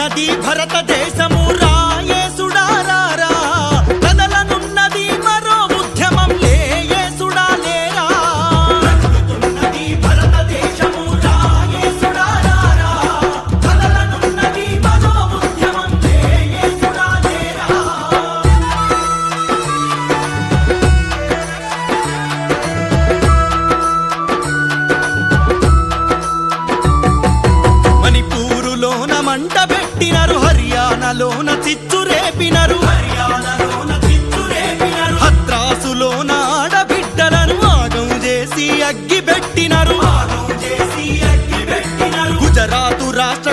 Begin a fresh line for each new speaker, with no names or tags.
కదలనున్నది భారతదేశము రాయేసుడారారా కదలనున్నది మరో ఉద్యమం లేయేసుడాలేరా కదలనున్నది భారతదేశము రాయేసుడారారా కదలనున్నది మరో ఉద్యమం లేయేసుడాలేరా మణిపూరులోన మంట పెట్టినరు హర్యానాలోన చిచ్చు రేపినరు హత్రాసులోన ఆడబిడ్డలను ఆగం చేసి అగ్గి పెట్టినరు గుజరాతు రాష్ట్ర